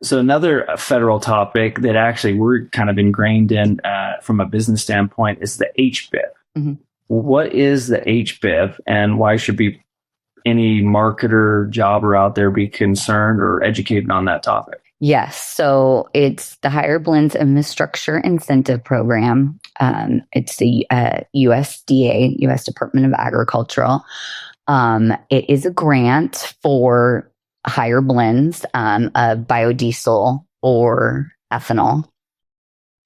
So another federal topic that actually we're kind of ingrained in from a business standpoint is the HBIIP. Mm-hmm. What is the HBIIP, and why should any marketer, jobber out there be concerned or educated on that topic? Yes. So it's the Higher Blends Infrastructure Incentive Program. It's the USDA, U.S. Department of Agriculture. It is a grant for higher blends of biodiesel or ethanol.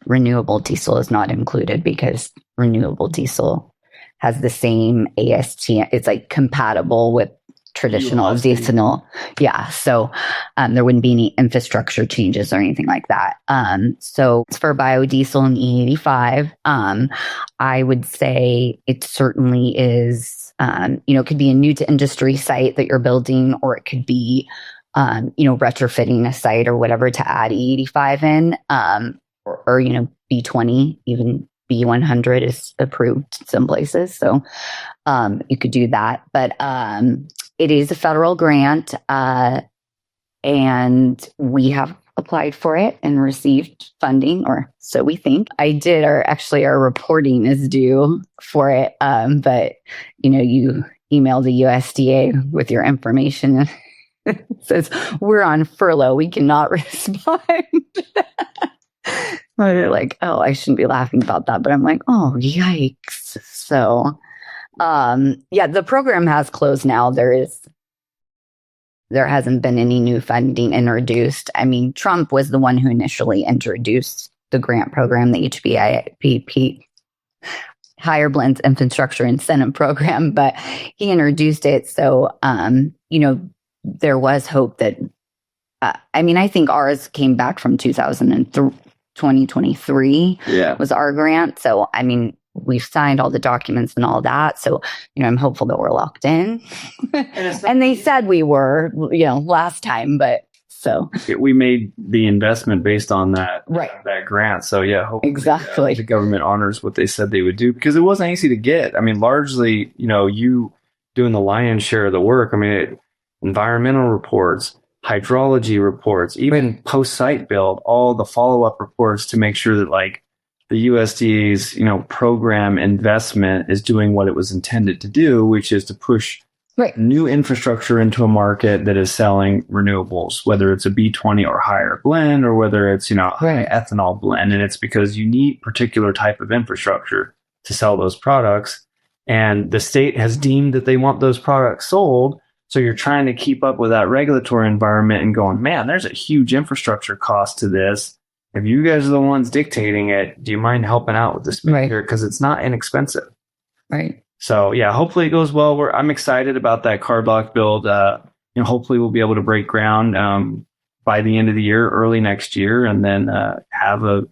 Renewable diesel is not included because renewable diesel has the same AST. It's like compatible with traditional ethanol. Yeah. So there wouldn't be any infrastructure changes or anything like that. So it's for biodiesel and E85. I would say it certainly is, it could be a new to industry site that you're building, or it could be, retrofitting a site or whatever to add E85 in, or B20, even B100 is approved in some places. So you could do that. But it is a federal grant, and we have applied for it and received funding, or so we think. Our reporting is due for it. But, you email the USDA with your information and it says, we're on furlough. We cannot respond. They're like, oh, I shouldn't be laughing about that. But I'm like, oh, yikes. So, the program has closed now. There hasn't been any new funding introduced. I mean, Trump was the one who initially introduced the grant program, the HBIIP, Higher Blends Infrastructure Incentive Program, but he introduced it. So, there was hope that, I think ours came back from 2023 was our grant. So, we've signed all the documents and all that. So, I'm hopeful that we're locked in. And they said we were, last time, but so. We made the investment based on that, that grant. So, hopefully exactly. The government honors what they said they would do, because it wasn't easy to get. Largely, you doing the lion's share of the work. Environmental reports, hydrology reports, even post-site build, all the follow-up reports to make sure that the USDA's, program investment is doing what it was intended to do, which is to push new infrastructure into a market that is selling renewables, whether it's a B20 or higher blend, or whether it's, high ethanol blend. And it's because you need particular type of infrastructure to sell those products. And the state has deemed that they want those products sold. So you're trying to keep up with that regulatory environment and going, man, there's a huge infrastructure cost to this. If you guys are the ones dictating it, do you mind helping out with this here? Because it's not inexpensive. Right. So, hopefully it goes well. I'm excited about that card block build. Hopefully we'll be able to break ground by the end of the year, early next year, and then have a,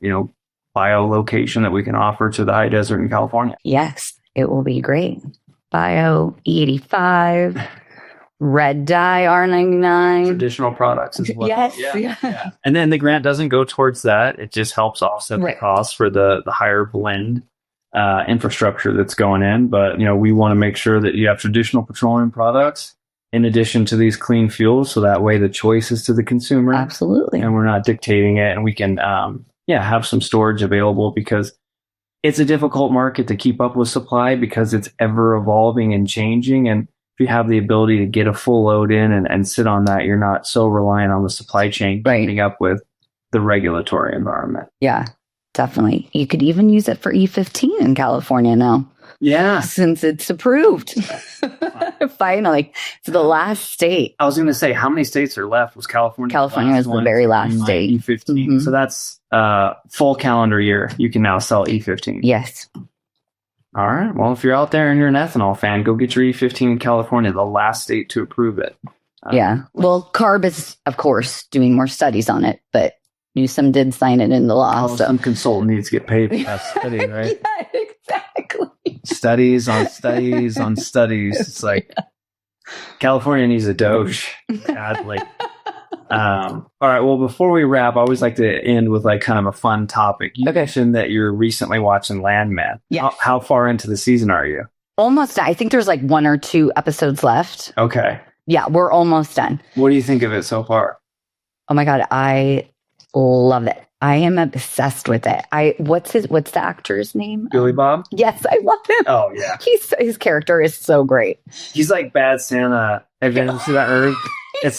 bio location that we can offer to the high desert in California. Yes, it will be great. Bio E85. Red dye R99. Traditional products as well. Yes. Yeah. And then the grant doesn't go towards that. It just helps offset the cost for the higher blend infrastructure that's going in. But, we want to make sure that you have traditional petroleum products in addition to these clean fuels. So that way the choice is to the consumer. Absolutely. And we're not dictating it. And we can, have some storage available, because it's a difficult market to keep up with supply because it's ever evolving and changing. And if you have the ability to get a full load in and sit on that, you're not so reliant on the supply chain keeping up with the regulatory environment. Yeah, definitely. You could even use it for E15 in California now. Yeah. Since it's approved. Finally. It's the last state. I was going to say, how many states are left? Was California? California was the very last state. E15. Mm-hmm. So that's full calendar year. You can now sell E15. Yes. All right. Well, if you're out there and you're an ethanol fan, go get your E15 in California, the last state to approve it. Well, CARB is, of course, doing more studies on it, but Newsom did sign it into law. So some consultant needs to get paid for that study, right? Yeah, exactly. Studies on studies on studies. It's like California needs a Doge badly. All right. Well, before we wrap, I always like to end with kind of a fun topic. You mentioned that you're recently watching Landman. Yeah. How far into the season are you? Almost. I think there's 1 or 2 episodes left. Okay. Yeah, we're almost done. What do you think of it so far? Oh my God, I love it. I am obsessed with it. What's the actor's name? Billy Bob? Yes, I love him. Oh, yeah. His character is so great. He's like Bad Santa. Have you ever seen that movie? It's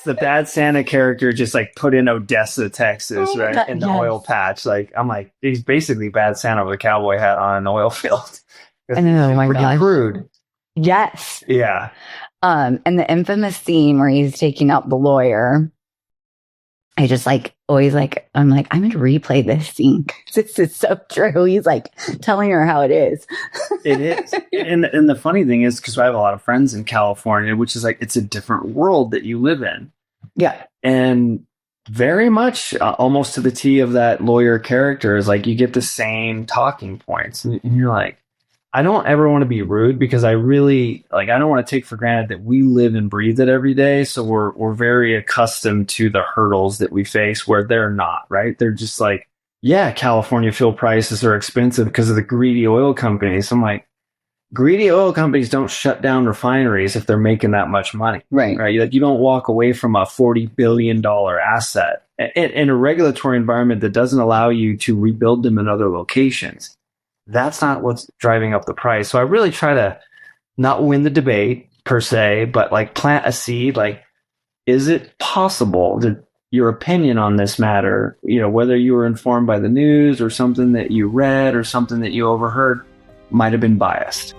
the Bad Santa character just like put in Odessa, Texas, right? God, In the oil patch. Like, I'm like, he's basically Bad Santa with a cowboy hat on an oil field. Oh my God. Crude. Yes. Yeah. And the infamous scene where he's taking out the lawyer. I just always I'm going to replay this scene. This is so true. He's like telling her how it is. It is. And the funny thing is, because I have a lot of friends in California, which is like, it's a different world that you live in. Yeah. And very much almost to the T of that lawyer character is like, you get the same talking points. And you're like, I don't ever want to be rude because I really I don't want to take for granted that we live and breathe it every day. So we're very accustomed to the hurdles that we face where they're not, right? They're just like, yeah, California fuel prices are expensive because of the greedy oil companies. I'm like, greedy oil companies don't shut down refineries if they're making that much money. Right. Right. You don't walk away from a $40 billion asset in a regulatory environment that doesn't allow you to rebuild them in other locations. That's not what's driving up the price. So I really try to not win the debate per se, but plant a seed. Is it possible that your opinion on this matter, whether you were informed by the news or something that you read or something that you overheard, might have been biased?